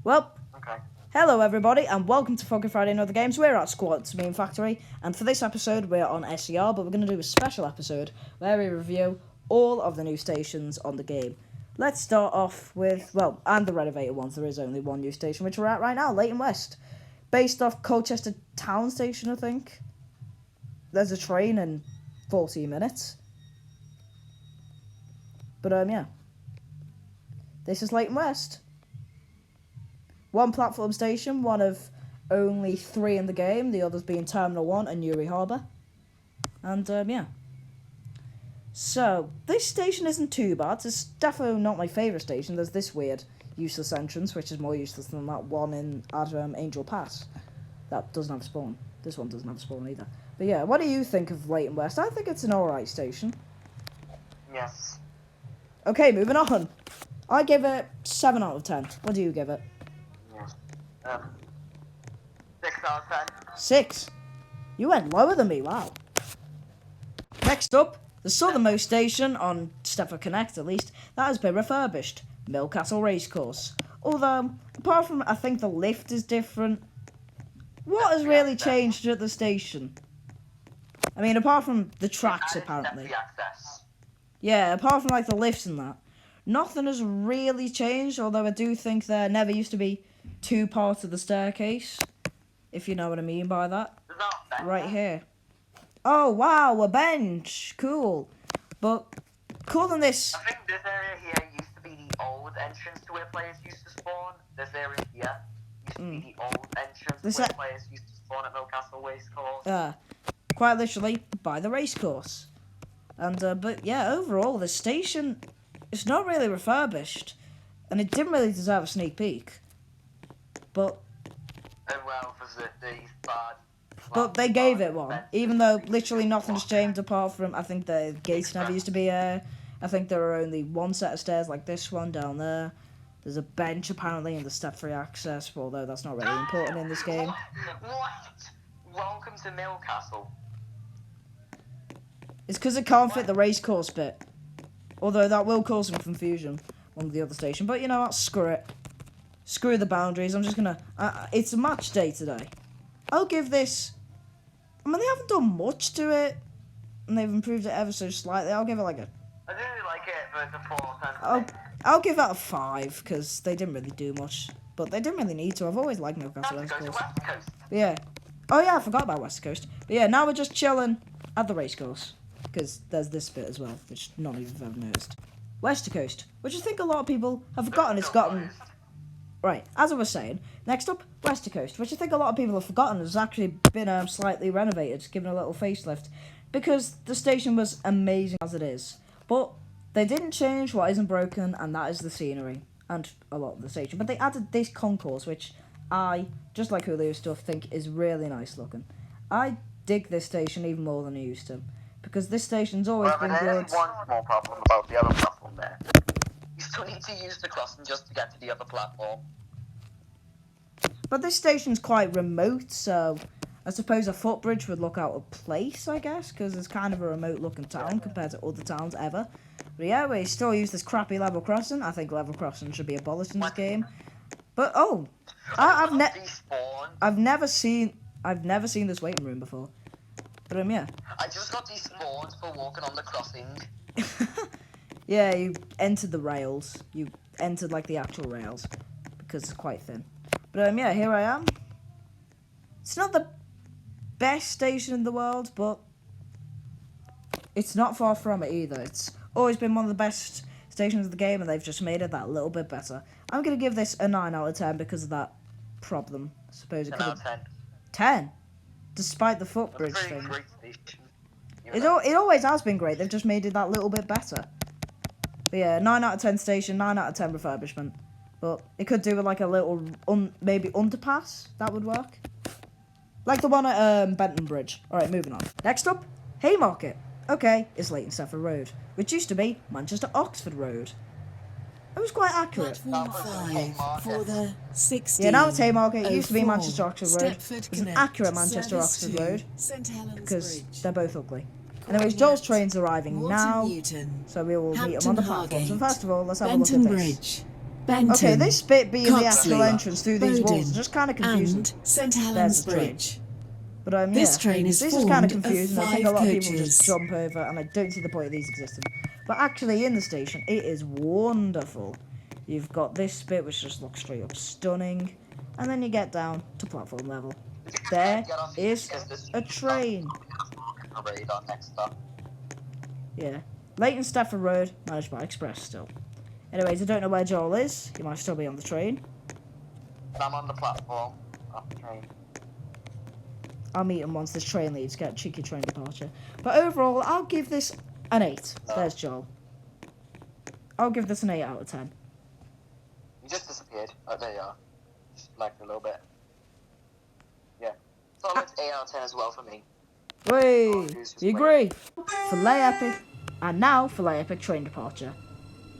Well, Okay. hello everybody, and welcome to Funky Friday and Other Games. We're at Squad's Main Factory, and for this episode, we're on SCR, but we're going to do a special episode where we review all of the new stations on the game. Let's start off with, well, and the renovated ones. There is only one new station, which we're at right now, Leighton West. Based off Colchester Town Station, I think. There's a train in 40 minutes. But, yeah. This is Leighton West. One platform station, one of only 3 in the game, the others being Terminal 1 and Newry Harbour. And, yeah. So, this station isn't too bad. It's definitely not my favourite station. There's this weird, useless entrance, which is more useless than that one in Angel Pass. That doesn't have a spawn. This one doesn't have a spawn either. But yeah, what do you think of Leighton West? I think it's an alright station. Yes. Okay, moving on. I give it 7 out of 10. What do you give it? Yes. 6 out of 10. 6. You went lower than me, wow. Next up, the southernmost station on Stepford Connect, at least, that has been refurbished. Millcastle Racecourse. Although, apart from, I think the lift is different. What has really changed at the station? I mean, apart from the tracks, apparently. The access. Yeah, apart from, like, the lifts and that. Nothing has really changed, although I do think there never used to be 2 parts of the staircase. If you know what I mean by that. Right here. Oh, wow, a bench. Cool. But, cool than this. I think this area here used to be the old entrance to where players used to spawn. This area here used to be the old entrance to where players used to spawn at Millcastle Racecourse. Quite literally, by the racecourse. And, but yeah, overall, the station is not really refurbished. And it didn't really deserve a sneak peek. But... well, for the bad... But they gave it one, even though literally nothing's changed apart from, I think the gates never used to be there. I think there are only 1 set of stairs like this one down there. There's a bench apparently in the step-free access, although that's not really important in this game. What? Welcome to Millcastle. It's because it can't fit the racecourse bit. Although that will cause some confusion on the other station. But you know what, screw it. Screw the boundaries, I'm just gonna... it's a match day today. I'll give this... I mean, they haven't done much to it, and they've improved it ever so slightly. I'll give it like a... I do like it, but it's a 4 I'll give that a 5, because they didn't really do much. But they didn't really need to. I've always liked Millcastle Racecourse. West Coast. Yeah. Oh yeah, I forgot about West Coast. But yeah, now we're just chilling at the racecourse. Because there's this bit as well, which none of you have ever noticed. West Coast, which I think a lot of people have forgotten it's gotten... Right, as I was saying, next up, West Coast, which I think a lot of people have forgotten has actually been slightly renovated, given a little facelift, because the station was amazing as it is. But they didn't change what isn't broken, and that is the scenery, and a lot of the station. But they added this concourse, which I, just like Julio stuff, think is really nice looking. I dig this station even more than I used to, because this station's always been good. There's one small problem about the other platform there. You still need to use the crossing just to get to the other platform. But this station's quite remote, so I suppose a footbridge would look out of place, I guess, because it's kind of a remote-looking town compared to other towns ever. But yeah, we still use this crappy level crossing. I think level crossing should be abolished in this game. But oh, I've never seen this waiting room before. But yeah. I just got despawned for walking on the crossing. Yeah, you entered the rails. You entered, like, the actual rails. Because it's quite thin. But, yeah, here I am. It's not the best station in the world, but it's not far from it either. It's always been one of the best stations of the game, and they've just made it that little bit better. I'm going to give this a 9 out of 10 because of that problem. I suppose it could have... 10? Despite the footbridge thing. It always has been great. They've just made it that little bit better. But yeah, 9 out of 10 station, 9 out of 10 refurbishment. But it could do with like a little, maybe underpass. That would work. Like the one at Benton Bridge. Alright, moving on. Next up, Haymarket. Okay, it's Leighton Stepford Road, which used to be Manchester Oxford Road. It was quite accurate. Platform 5 for the 16. Yeah, now it's Haymarket. It used to be Manchester Oxford Road. Stepford It's an Connect, accurate Manchester Service Oxford to Road. St Helens Because Bridge. they're both ugly. Anyways, Calling Joel's out train's arriving Walter now, Newton, so we will meet him on Hampton the platforms. And Hargate, first of all, let's have Benton a look at this. Bridge, Benton, Okay, this bit being the actual Coxley, entrance through these walls is Bowden, just kind of confusing. and St There's Helens the train. Bridge. But yeah, This train is this is kind of formed of confusing. I think a 5 lot of people coaches. just jump over, and I don't see the point of these existing. But actually, in the station, it is wonderful. You've got this bit which just looks straight up stunning, and then you get down to platform level. There is a train. Parade on next stop. Yeah, Leighton Stafford Road, managed by Express still. Anyways, I don't know where Joel is. He might still be on the train. I'm on the platform of the train. I'll meet him once this train leaves, get a cheeky train departure. But overall, I'll give this an 8. There's Joel. I'll give this an 8 out of 10. You just disappeared. Oh, there you are. Just lagged a little bit. Yeah. Solid 8 out of 10 as well for me. Wait, you agree? Filet Epic. And now, Filet Epic train departure.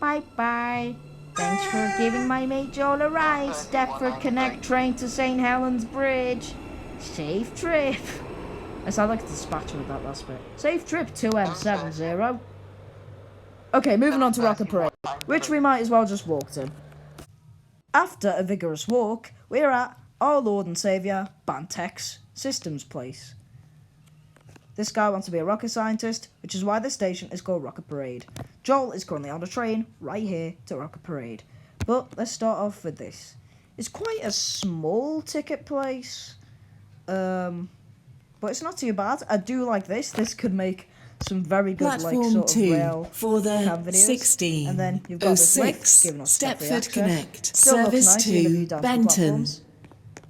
Bye-bye. Thanks for giving my mate Joel a ride. Stepford Connect train to St. Helens Bridge. Safe trip. I sound like a dispatcher with that last bit. Safe trip 2M70. Okay, moving on to Rocket Parade, which we might as well just walk to. After a vigorous walk, we're at our Lord and Saviour, Bantex Systems Place. This guy wants to be a rocket scientist, which is why this station is called Rocket Parade. Joel is currently on a train right here to Rocket Parade. But let's start off with this. It's quite a small ticket place. But it's not too bad. I do like this. This could make some very good Platform sort of 2 rail for the cam videos. 16, And then you've got this lift 06 giving us temporary Stepford access. Connect, Still looks Service nice, even if 2, you down to the Benton, platforms.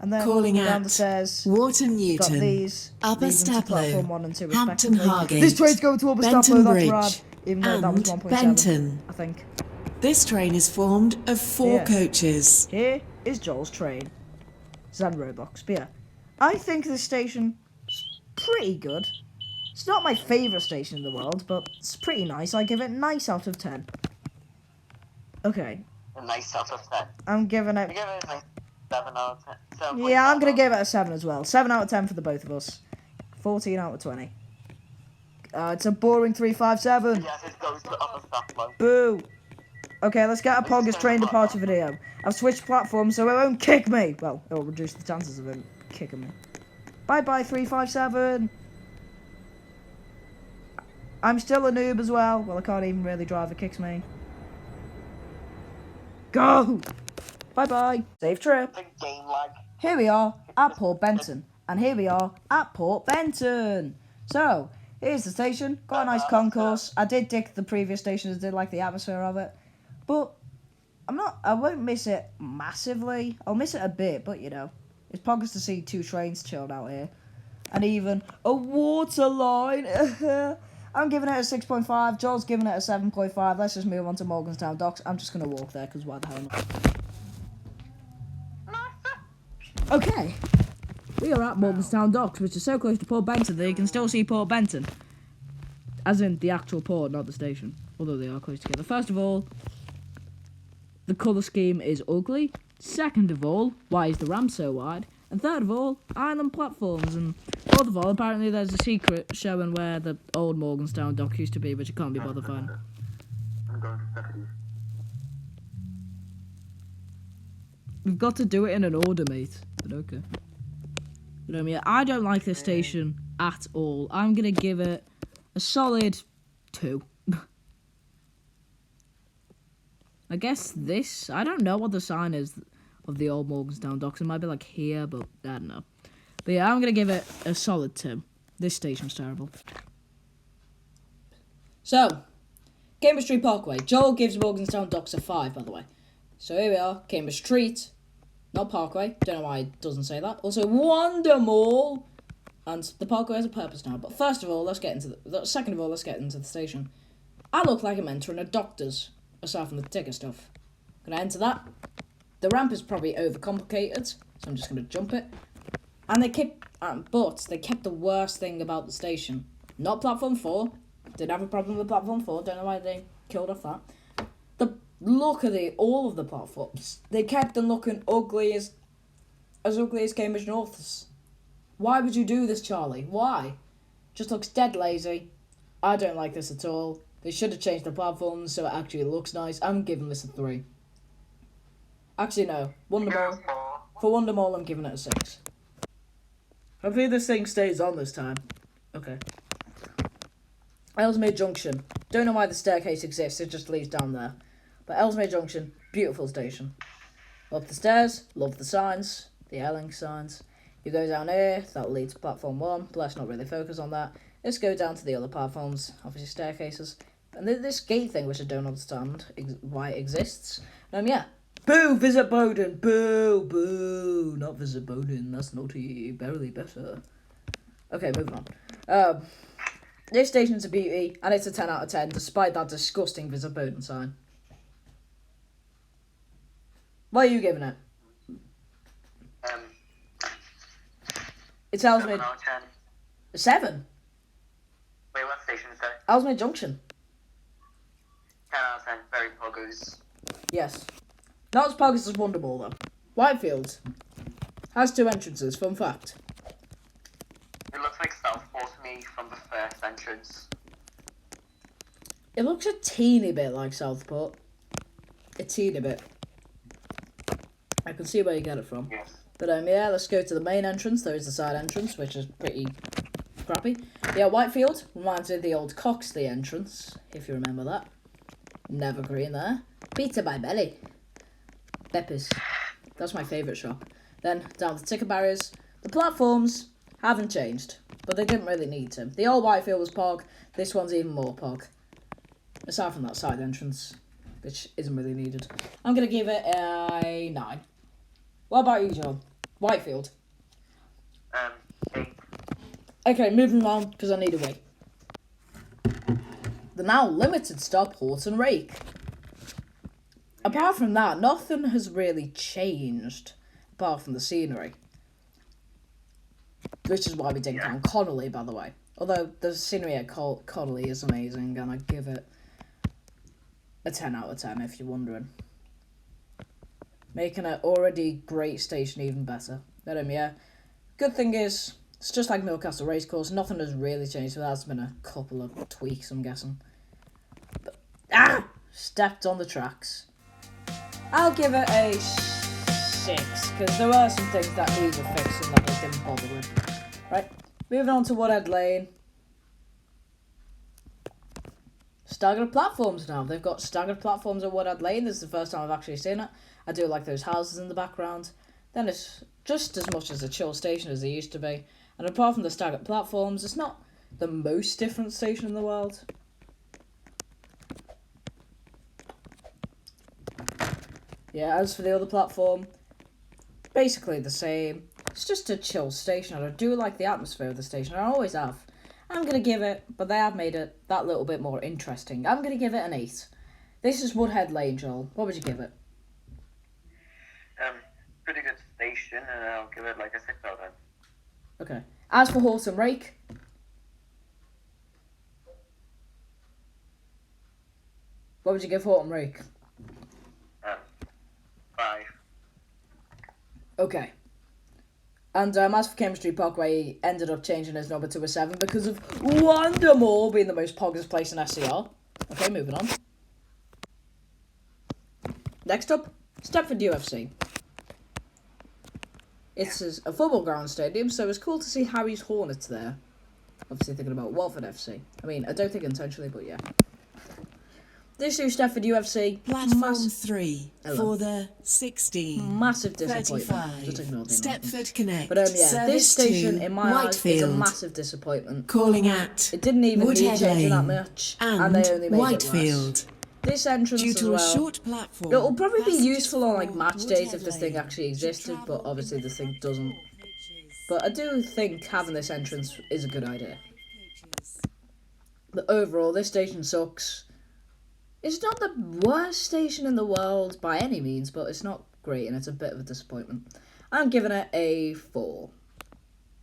And then calling down out the stairs. Water Got Newton, these Upper leading to platform Staplow, 1 and 2 Hampton respectively. Hargate, This train's going to Upper Benton Staplow, Bridge, that's rad. Even though that was and 1.7, Benton. I think. This train is formed of 4 Yeah. coaches. Here is Joel's train. Zen Roblox. But yeah, I think this station is pretty good. It's not my favourite station in the world, but it's pretty nice. I give it nice out of 10. Okay, A nice out of 10. I'm giving I it... give it a nice 7 out of 10. Yeah, I'm going to give it a 7 as well. 7 out of 10 for the both of us. 14 out of 20. It's a boring 357. Yes, it goes to Upper Staplow. Boo. Okay, let's get a Poggers train departure video. I've switched platforms so it won't kick me. Well, it'll reduce the chances of him kicking me. Bye-bye, 357. I'm still a noob as well. Well, I can't even really drive. It kicks me. Go. Bye-bye. Safe trip. Big game lag. Here we are at Port Benton. And here we are at Port Benton. So, here's the station. Got a nice concourse. I did dig the previous stations. I did like the atmosphere of it. But I won't miss it massively. I'll miss it a bit, but you know. It's poggers to see 2 trains chilled out here. And even a water line. I'm giving it a 6.5. Joel's giving it a 7.5. Let's just move on to Morganstown Docks. I'm just going to walk there because why the hell not? Okay. We are at Morganstown Docks, which is so close to Port Benton that you can still see Port Benton. As in the actual port, not the station. Although they are close together. First of all, the colour scheme is ugly. Second of all, why is the ramp so wide? And third of all, island platforms. And fourth of all, apparently there's a secret showing where the old Morganstown dock used to be, which you can't be bothered finding. I'm going to Stephanie. We've got to do it in an order, mate. But okay. You know what I mean? I don't like this station at all. I'm going to give it a solid 2. I guess this... I don't know what the sign is of the old Morganstown docks. It might be like here, but I don't know. But yeah, I'm going to give it a solid 2. This station's terrible. So, Cambridge Street Parkway. Joel gives Morganstown docks a 5, by the way. So here we are, Cambridge Street. Not Parkway. Don't know why it doesn't say that. Also, Wonder Mall. And the Parkway has a purpose now. But first of all, let's get into second of all, let's get into the station. I look like I'm entering a doctor's, aside from the ticket stuff. Gonna enter that. The ramp is probably overcomplicated, so I'm just gonna jump it. And they kept the worst thing about the station. Not platform 4. Did have a problem with platform 4. Don't know why they killed off that. The look of all of the platforms. They kept them looking ugly as ugly as Cambridge North's. Why would you do this, Charlie? Why? Just looks dead lazy. I don't like this at all. They should have changed the platforms so it actually looks nice. I'm giving this a 3. Actually, no. Wonder Mall. For Wonder Mall, I'm giving it a 6. Hopefully this thing stays on this time. Okay. Ellesmere Junction. Don't know why the staircase exists, it just leads down there. But Ellesmere Junction, beautiful station. Up the stairs, love the signs, the Elling signs. You go down here, that'll lead to platform 1, but let's not really focus on that. Let's go down to the other platforms, obviously staircases. And this gate thing, which I don't understand why it exists. Yeah. Boo, Visit Bowden, boo, boo. Not Visit Bowden, that's naughty, barely better. Okay, moving on. This station's a beauty, and it's a 10 out of 10, despite that disgusting Visit Bowden sign. What are you giving it? It tells me... 7 out of 10. 7? Wait, what station is that? Ellesmere Junction. 10 out of 10, very poggers. Yes. Not as poggers as Wonder Ball, though. Whitefield has 2 entrances, fun fact. It looks like Southport to me from the first entrance. It looks a teeny bit like Southport. A teeny bit. I can see where you get it from. Yes. But yeah, let's go to the main entrance. There is the side entrance, which is pretty crappy. Yeah, Whitefield reminds me of the old Coxley entrance, if you remember that. Never green there. Pizza by Belly. Peppers. That's my favourite shop. Then down the ticket barriers. The platforms haven't changed, but they didn't really need to. The old Whitefield was pog. This one's even more pog. Aside from that side entrance, which isn't really needed. I'm going to give it a 9. What about you, John? Whitefield. 8. Okay, moving on, because I need a wee. The now limited stop Horton Rake. Apart from that, nothing has really changed, apart from the scenery. Which is why we didn't count Connolly, by the way. Although the scenery at Connolly is amazing, and I give it a 10 out of 10, if you're wondering. Making an already great station even better. But yeah, good thing is, it's just like Millcastle Racecourse, nothing has really changed, so there's been a couple of tweaks, I'm guessing. But, stepped on the tracks. I'll give it a 6, because there were some things that needed fixing that I didn't bother with. Right, moving on to Woodhead Lane. Staggered platforms now. They've got staggered platforms at Woodhead Lane. This is the first time I've actually seen it. I do like those houses in the background. Then it's just as much as a chill station as it used to be. And apart from the staggered platforms, it's not the most different station in the world. Yeah, as for the other platform, basically the same. It's just a chill station, and I do like the atmosphere of the station. I always have. I'm going to give it, but they have made it that little bit more interesting. I'm going to give it an 8. This is Woodhead Lane, Joel. What would you give it? Pretty good station, and I'll give it like a 6 out of 10. Okay. As for Horton Rake, what would you give Horton Rake? 5. Okay. And as for Chemistry Parkway, he ended up changing his number to a 7 because of Wonder Mall being the most poggers place in SCR. Okay, moving on. Next up, Stepford UFC. It's a football ground stadium, so it's cool to see Harry's Hornets there. Obviously thinking about Watford FC. I mean, I don't think intentionally, but yeah. This new Stepford UFC. Platform 3 for the 16. Massive disappointment. 35. Just ignore the Stepford Connect. But yeah, this Service station to in my eyes is a Whitefield. massive disappointment. Calling at It didn't even need Woodhead changing that Lane much, and they only made Whitefield. it worse. This entrance Due as to well. a short platform. It'll probably be passengers useful on like from match days if Woodhead this thing Lane actually should existed, but travel obviously this thing doesn't. coaches. But I do think having this entrance is a good idea. But overall, this station sucks. It's not the worst station in the world by any means, but it's not great and it's a bit of a disappointment. I'm giving it a 4.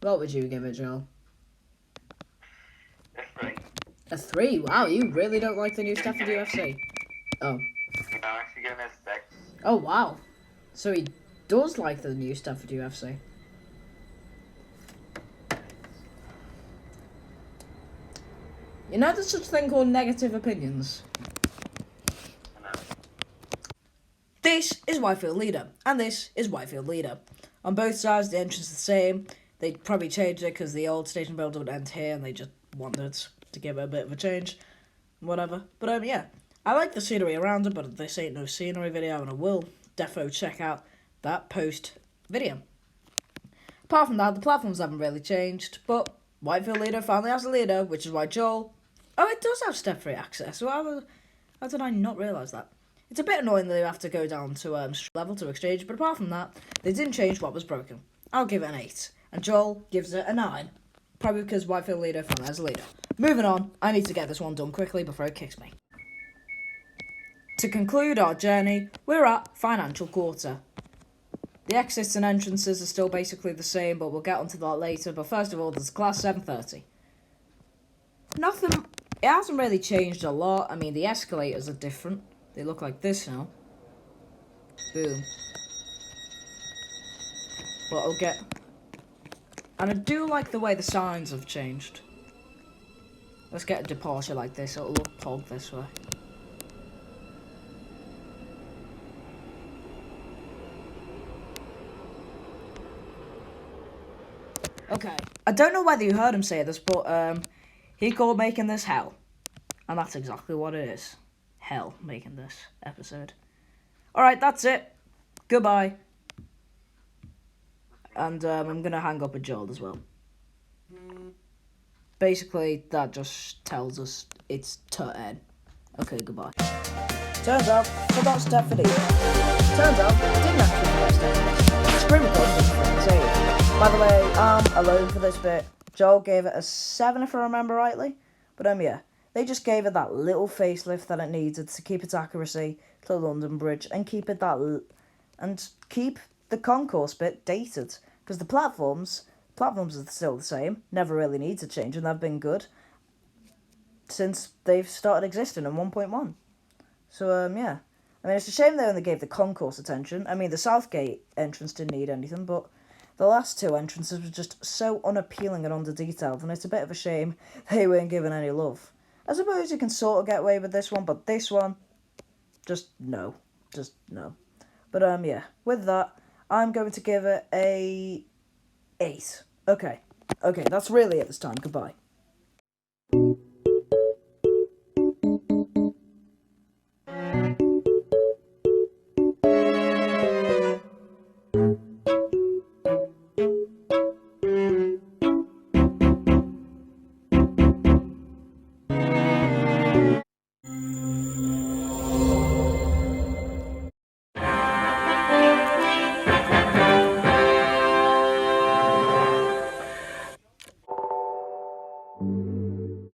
What would you give it, Joel? A 3. A 3? Wow, you really don't like the new Stepford UFC. Oh. No, I'm actually giving it a 6. Oh, wow. So he does like the new Stepford UFC. You know there's such a thing called negative opinions? I know. This is Whitefield Leader, and this is Whitefield Leader. On both sides, the entrance is the same. They probably changed it because the old station build would end here, and they just wanted to give it a bit of a change. Whatever. But, yeah. I like the scenery around it, but this ain't no scenery video, and I will defo check out that post video. Apart from that, the platforms haven't really changed, but Whitefield Leader finally has a leader, which is why Joel... Oh, it does have step-free access. So how did I not realise that? It's a bit annoying that you have to go down to level to exchange, but apart from that, they didn't change what was broken. I'll give it an 8, and Joel gives it a 9. Probably because Whitefield Leader finally has a leader. Moving on, I need to get this one done quickly before it kicks me. To conclude our journey, we're at Financial Quarter. The exits and entrances are still basically the same, but we'll get onto that later. But first of all, there's class 730. Nothing, it hasn't really changed a lot. I mean, the escalators are different. They look like this now. Boom. But I'll get... And I do like the way the signs have changed. Let's get a departure like this. It'll look pog this way. Okay. I don't know whether you heard him say this, but he called making this hell. And that's exactly what it is. Hell making this episode. Alright, that's it. Goodbye. And I'm going to hang up with Joel as well. Basically, that just tells us it's to end. Okay, goodbye. Turns out, forgot step for these. Turns out, didn't actually forget step. Screen recording didn't say it. By the way, I'm alone for this bit. Joel gave it a 7 if I remember rightly. But yeah, they just gave it that little facelift that it needed to keep its accuracy to the London Bridge and keep it and keep the concourse bit dated. Because the platforms are still the same, never really need to change, and they've been good since they've started existing in 1.1. So, yeah. I mean, it's a shame they only gave the concourse attention. I mean, the Southgate entrance didn't need anything, but the last two entrances were just so unappealing and under-detailed, and it's a bit of a shame they weren't given any love. I suppose you can sort of get away with this one, but this one, just no. Just no. But, yeah, with that, I'm going to give it a 8. Okay, that's really it this time. Goodbye.